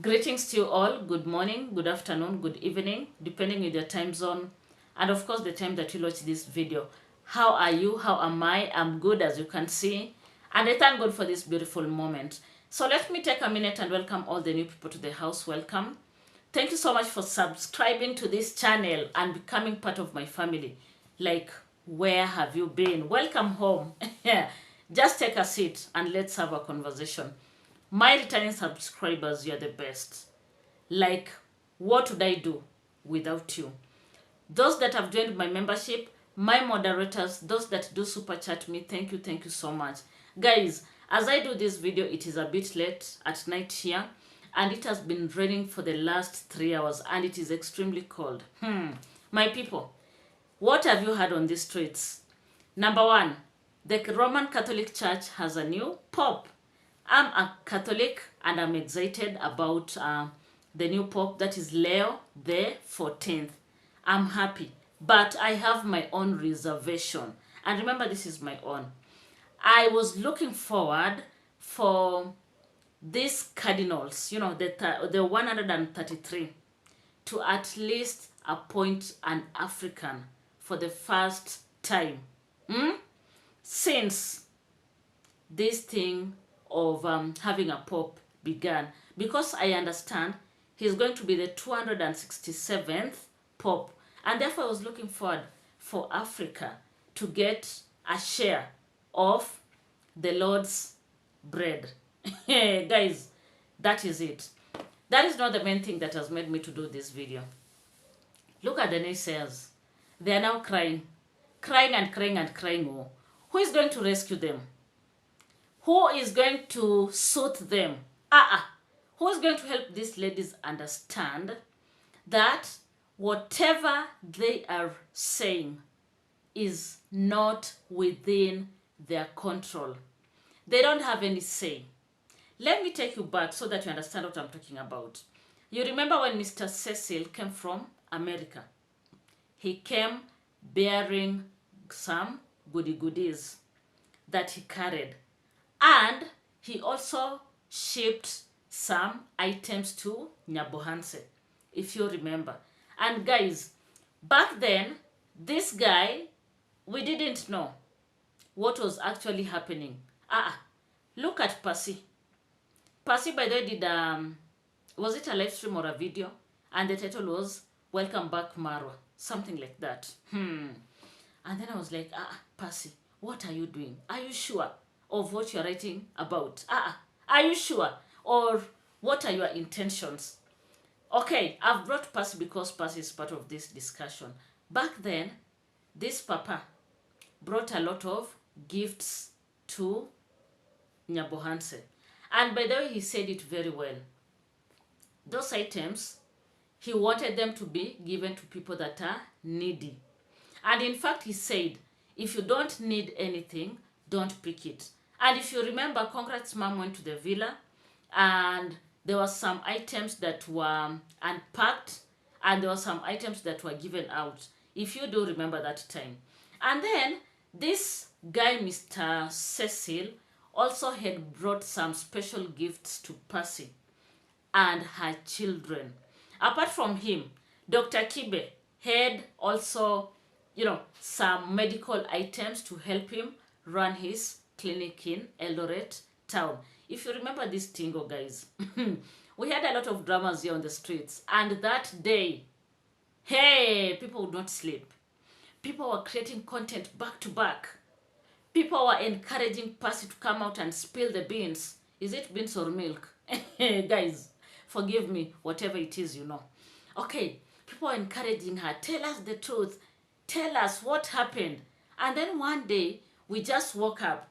Greetings to you all. Good morning, good afternoon, good evening, depending on your time zone, and of course the time that you watch this video. How are you? How am I? I'm good, as you can see, and I thank God for this beautiful moment. So let me take a minute and welcome all the new people to the house. Welcome. Thank you so much for subscribing to this channel and becoming part of my family. Like, where have you been? Welcome home. Just take a seat and let's have a conversation. My returning subscribers, you're the best. Like, what would I do without you? Those that have joined my membership, my moderators, those that do super chat me, thank you so much. Guys, as I do this video, it is a bit late at night here, and it has been raining for the last 3 hours, and it is extremely cold. My people, what have you heard on the streets? Number one, the Roman Catholic Church has a new pope. I'm a Catholic and I'm excited about the new pope, that is Leo the 14th. I'm happy, but I have my own reservation. And remember, this is my own. I was looking forward for these cardinals, the 133, to at least appoint an African for the first time since this thing of having a pope began, because I understand he's going to be the 267th pope, and therefore I was looking forward for Africa to get a share of the Lord's bread. Guys, that is it. That is not the main thing that has made me to do this video. Look at the naysayers. They are now crying and crying. Oh, who is going to rescue them? Who is going to soothe them? Who is going to help these ladies understand that whatever they are saying is not within their control? They don't have any say. Let me take you back so that you understand what I'm talking about. You remember when Mr. Cecil came from America? He came bearing some goodies that he carried. And he also shipped some items to Nyabohanse, if you remember. And guys, back then, this guy, we didn't know what was actually happening. Look at Percy. Percy, by the way, did, was it a live stream or a video? And the title was, Welcome Back, Marwa. Something like that. And then I was like, Percy, what are you doing? Are you sure of what you're writing about? Are you sure? Or what are your intentions? Okay, I've brought Percy because Percy is part of this discussion. Back then, this papa brought a lot of gifts to Nyabohanse. And by the way, he said it very well. Those items, he wanted them to be given to people that are needy. And in fact, he said, if you don't need anything, don't pick it. And if you remember, Congrats mom went to the villa and there were some items that were unpacked and there were some items that were given out, if you do remember that time. And then this guy, Mr. Cecil, also had brought some special gifts to Percy and her children. Apart from him, Dr. Kibe had also, some medical items to help him run his clinic in Eldoret town. If you remember this Tingo, guys, we had a lot of dramas here on the streets. And that day, hey, people would not sleep. People were creating content back to back. People were encouraging Percy to come out and spill the beans. Is it beans or milk? Guys, forgive me, whatever it is, Okay, people were encouraging her. Tell us the truth. Tell us what happened. And then one day, we just woke up.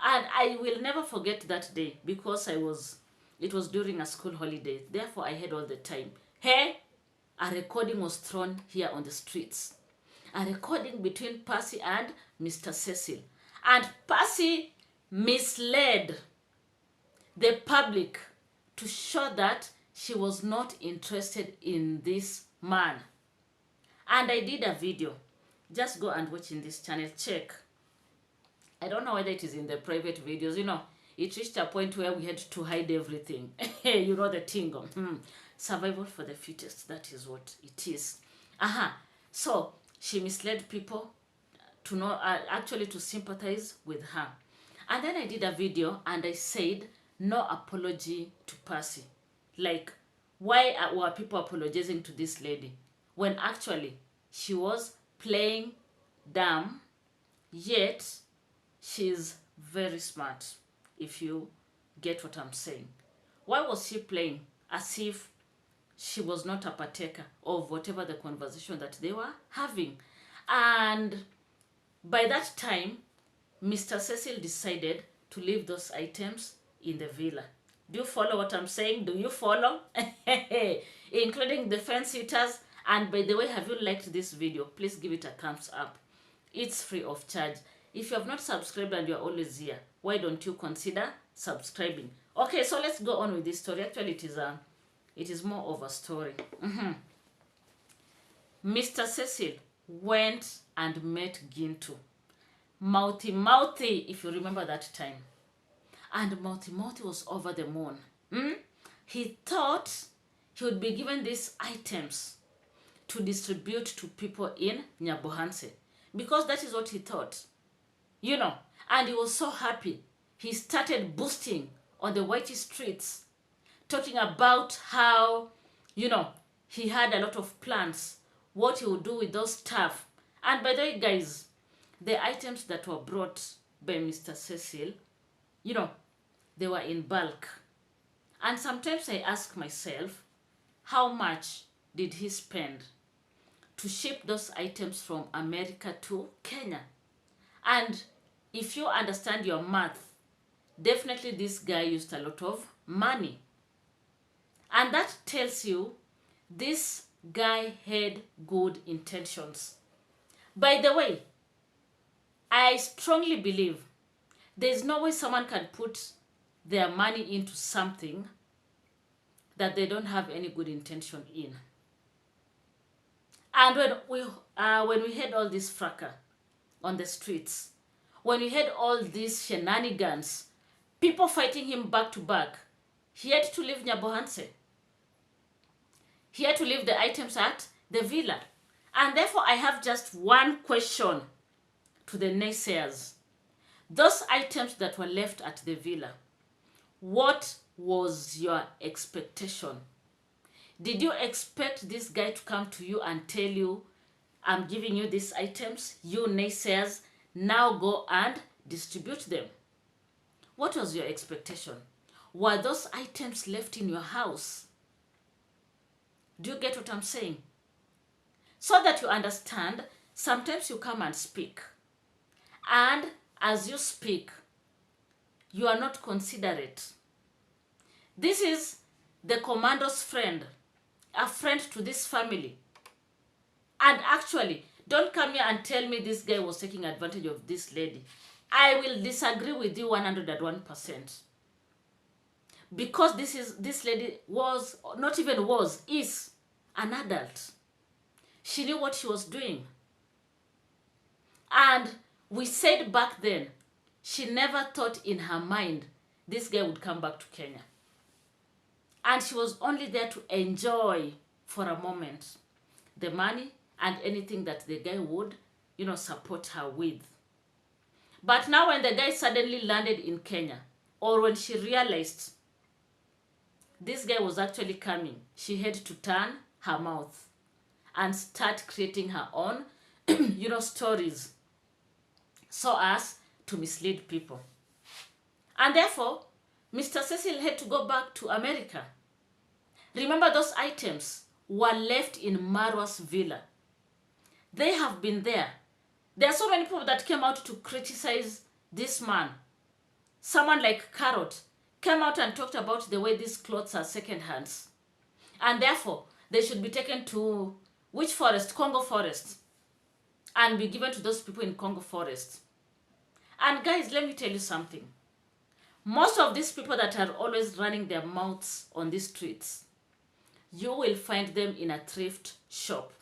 And I will never forget that day because it was during a school holiday. Therefore, I had all the time. Hey, a recording was thrown here on the streets. A recording between Percy and Mr. Cecil. And Percy misled the public to show that she was not interested in this man. And I did a video. Just go and watch in this channel. Check. I don't know whether it is in the private videos. it reached a point where we had to hide everything. You know the tingle. Survival for the fittest, that is what it is. So she misled people to know, actually to sympathize with her. And then I did a video and I said, no apology to Percy. Like, why were people apologizing to this lady when actually she was playing dumb, yet she's very smart, if you get what I'm saying. Why was she playing as if she was not a partaker of whatever the conversation that they were having? And by that time, Mr. Cecil decided to leave those items in the villa. Do you follow what I'm saying? Do you follow? Including the fence sitters. And by the way, have you liked this video? Please give it a thumbs up. It's free of charge. If you have not subscribed and you're always here, why don't you consider subscribing? Okay, so let's go on with this story. Actually, it is more of a story. Mr. Cecil went and met Gintu. Mouthy, if you remember that time. And Mouthy was over the moon. He thought he would be given these items to distribute to people in Nyabohanse. Because that is what he thought. You know, and he was so happy. He started boasting on the white streets, talking about how, you know, he had a lot of plans, what he would do with those stuff. And by the way, guys, the items that were brought by Mr. Cecil, you know, they were in bulk. And sometimes I ask myself, how much did he spend to ship those items from America to Kenya? And if you understand your math, definitely this guy used a lot of money. And that tells you this guy had good intentions. By the way, I strongly believe there's no way someone can put their money into something that they don't have any good intention in. And when we had all this fracas on the streets, when we had all these shenanigans, people fighting him back to back, he had to leave Nyabohanse. He had to leave the items at the villa. And therefore, I have just one question to the naysayers. Those items that were left at the villa, what was your expectation? Did you expect this guy to come to you and tell you, I'm giving you these items, you naysayers, now go and distribute them? What was your expectation? Were those items left in your house? Do you get what I'm saying? So that you understand, sometimes you come and speak. And as you speak, you are not considerate. This is the commando's friend, a friend to this family. And actually, don't come here and tell me this guy was taking advantage of this lady. I will disagree with you 101%. Because this lady was, not even was, is an adult. She knew what she was doing. And we said back then, she never thought in her mind this guy would come back to Kenya. And she was only there to enjoy for a moment the money and anything that the guy would, you know, support her with. But now when the guy suddenly landed in Kenya, or when she realized this guy was actually coming, she had to turn her mouth and start creating her own, you know, stories so as to mislead people. And therefore, Mr. Cecil had to go back to America. Remember, those items were left in Marwa's villa. They have been there. There are so many people that came out to criticize this man. Someone like Karrot came out and talked about the way these clothes are second hands. And therefore, they should be taken to which forest? Congo forest. And be given to those people in Congo forest. And guys, let me tell you something. Most of these people that are always running their mouths on these streets, you will find them in a thrift shop,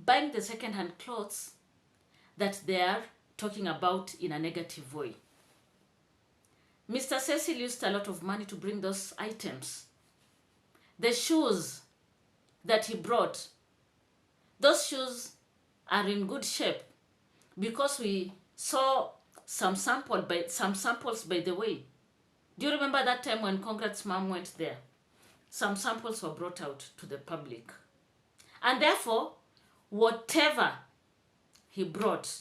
buying the second-hand clothes that they are talking about in a negative way. Mr. Cecil used a lot of money to bring those items. The shoes that he brought, those shoes are in good shape because we saw some samples by the way. Do you remember that time when Congrats mom went there? Some samples were brought out to the public. And therefore, whatever he brought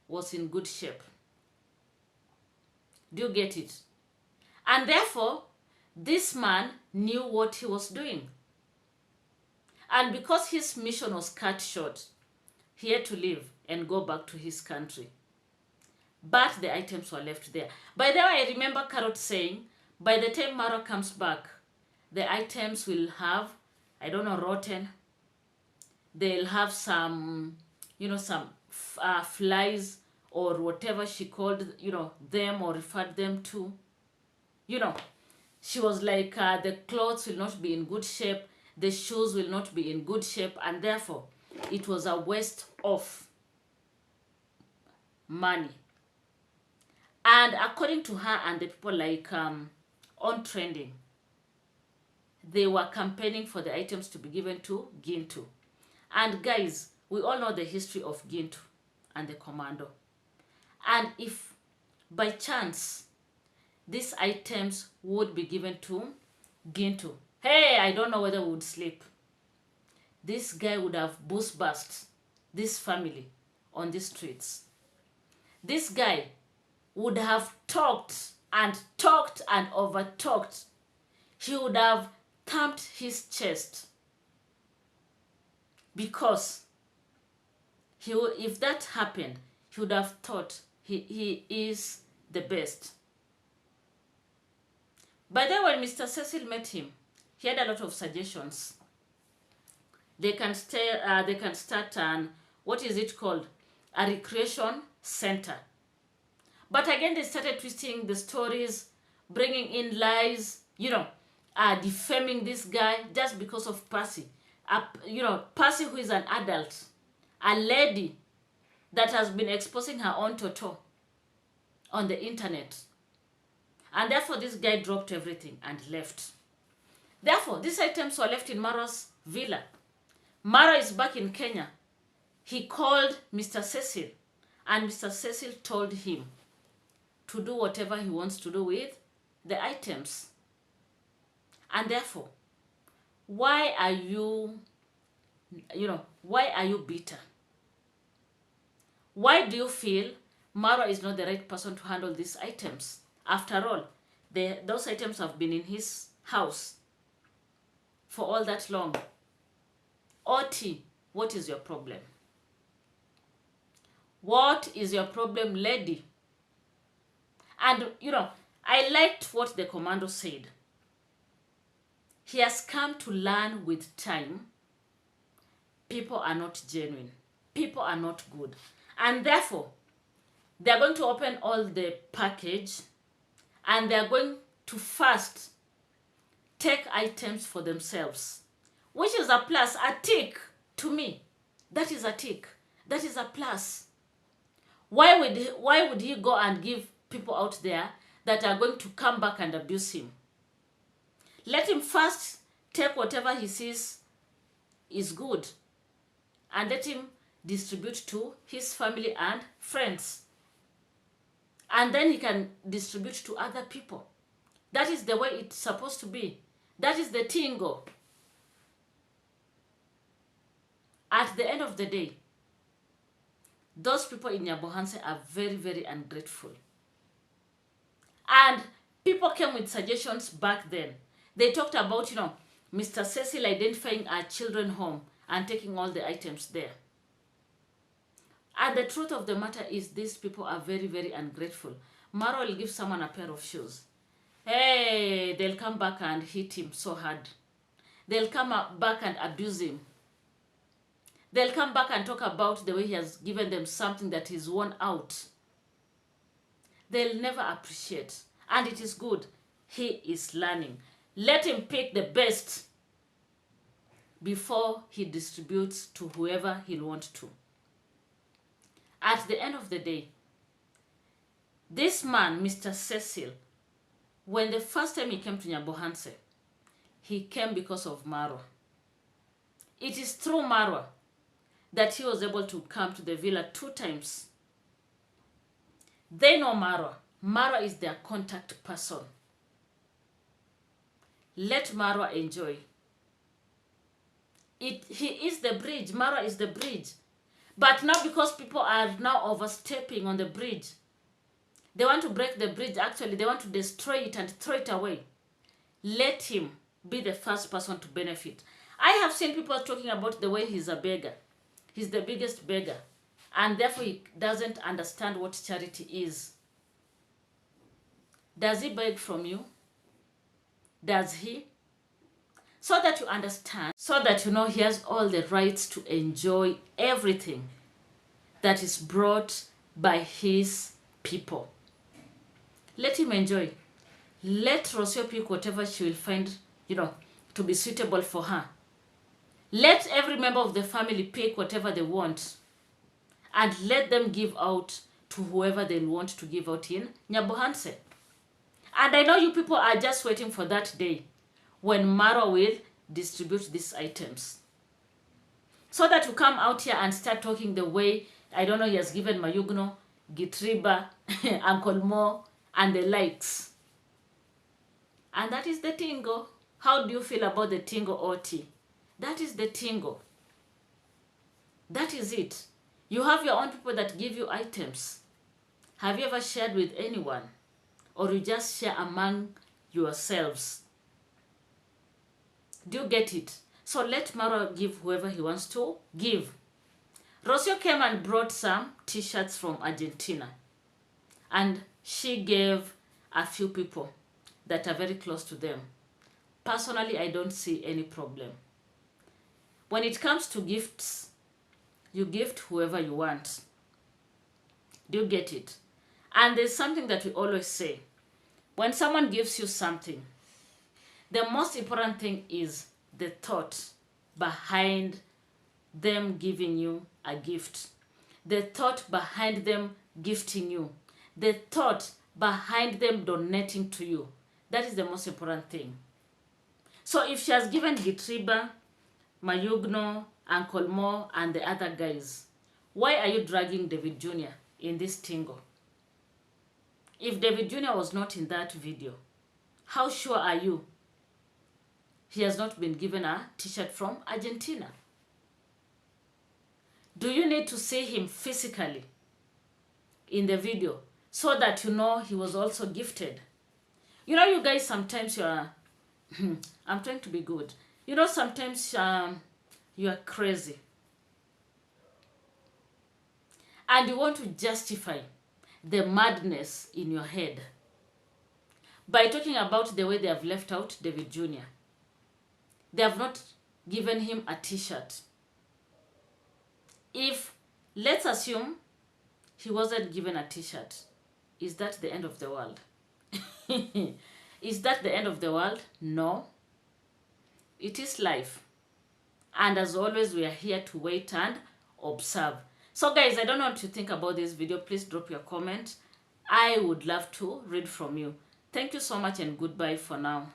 was in good shape. Do you get it? And therefore, this man knew what he was doing. And because his mission was cut short, he had to leave and go back to his country. But the items were left there. By the way, I remember Karrot saying, by the time Mara comes back, the items will have, I don't know, rotten. They'll have some, some flies or whatever she called, them or referred them to. She was like, the clothes will not be in good shape. The shoes will not be in good shape. And therefore, it was a waste of money. And according to her and the people like on trending, they were campaigning for the items to be given to Gintu. And guys, we all know the history of Gintu and the commando. And if by chance these items would be given to Gintu, hey, I don't know whether we would sleep. This guy would have bust this family on the streets. This guy would have talked and over-talked. He would have thumped his chest. Because if that happened, he would have thought he is the best. By the way, when Mr. Cecil met him, he had a lot of suggestions. They can start an, what is it called? A recreation center. But again, they started twisting the stories, bringing in lies, defaming this guy just because of Percy. Percy, who is an adult, a lady that has been exposing her own toto on the internet. And therefore, this guy dropped everything and left. Therefore, these items were left in Mara's villa. Mara is back in Kenya. He called Mr. Cecil, and Mr. Cecil told him to do whatever he wants to do with the items. And therefore, why are you bitter? Why do you feel Mara is not the right person to handle these items? After all, those items have been in his house for all that long. Oti, what is your problem? What is your problem, lady? And, I liked what the commando said. He has come to learn with time. People are not genuine. People are not good. And therefore, they're going to open all the package and they're going to first take items for themselves, which is a plus, a tick to me. That is a tick. That is a plus. Why would he go and give people out there that are going to come back and abuse him? Let him first take whatever he sees is good and let him distribute to his family and friends. And then he can distribute to other people. That is the way it's supposed to be. That is the tingo. At the end of the day, those people in Nyabohanse are very, very ungrateful. And people came with suggestions back then. They talked about, Mr. Cecil identifying our children home and taking all the items there. And the truth of the matter is these people are very, very ungrateful. Mara will give someone a pair of shoes. Hey, they'll come back and hit him so hard. They'll come back and abuse him. They'll come back and talk about the way he has given them something that is worn out. They'll never appreciate. And it is good. He is learning. Let him pick the best before he distributes to whoever he'll want to. At the end of the day, this man, Mr. Cecil, When the first time he came to Nyabohanse, he came because of Marwa. It is through Marwa that he was able to come to the villa 2 times. They know Marwa. Marwa is their contact person. Let Marwa enjoy. He is the bridge. Marwa is the bridge. But now because people are now overstepping on the bridge, they want to break the bridge. Actually, they want to destroy it and throw it away. Let him be the first person to benefit. I have seen people talking about the way he's a beggar. He's the biggest beggar. And therefore he doesn't understand what charity is. Does he beg from you? Does he? So that you understand, so that you know he has all the rights to enjoy everything that is brought by his people. Let him enjoy. Let Rocio pick whatever she will find, to be suitable for her. Let every member of the family pick whatever they want. And let them give out to whoever they want to give out in Nyabohanse. And I know you people are just waiting for that day when Marwa will distribute these items. So that you come out here and start talking the way, he has given Mayugno, Gitriba, Uncle Mo, and the likes. And that is the tingo. How do you feel about the tingo OT? That is the tingo. That is it. You have your own people that give you items. Have you ever shared with anyone? Or you just share among yourselves? Do you get it? So let Marwa give whoever he wants to give. Rocio came and brought some t-shirts from Argentina. And she gave a few people that are very close to them. Personally, I don't see any problem. When it comes to gifts, you gift whoever you want. Do you get it? And there's something that we always say. When someone gives you something, the most important thing is the thought behind them giving you a gift. The thought behind them gifting you. The thought behind them donating to you. That is the most important thing. So if she has given Gitriba, Mayugno, Uncle Mo, and the other guys, why are you dragging David Jr. in this tingle? If David Jr. was not in that video, how sure are you he has not been given a t-shirt from Argentina? Do you need to see him physically in the video so that you know he was also gifted? You guys, sometimes you are, I'm trying to be good. Sometimes you are crazy. And you want to justify the madness in your head by talking about the way they have left out David Jr. They have not given him a t-shirt. If, let's assume, he wasn't given a t-shirt, is that the end of the world? Is that the end of the world? No. It is life. And as always, we are here to wait and observe. So guys, I don't know what you think about this video. Please drop your comment. I would love to read from you. Thank you so much and goodbye for now.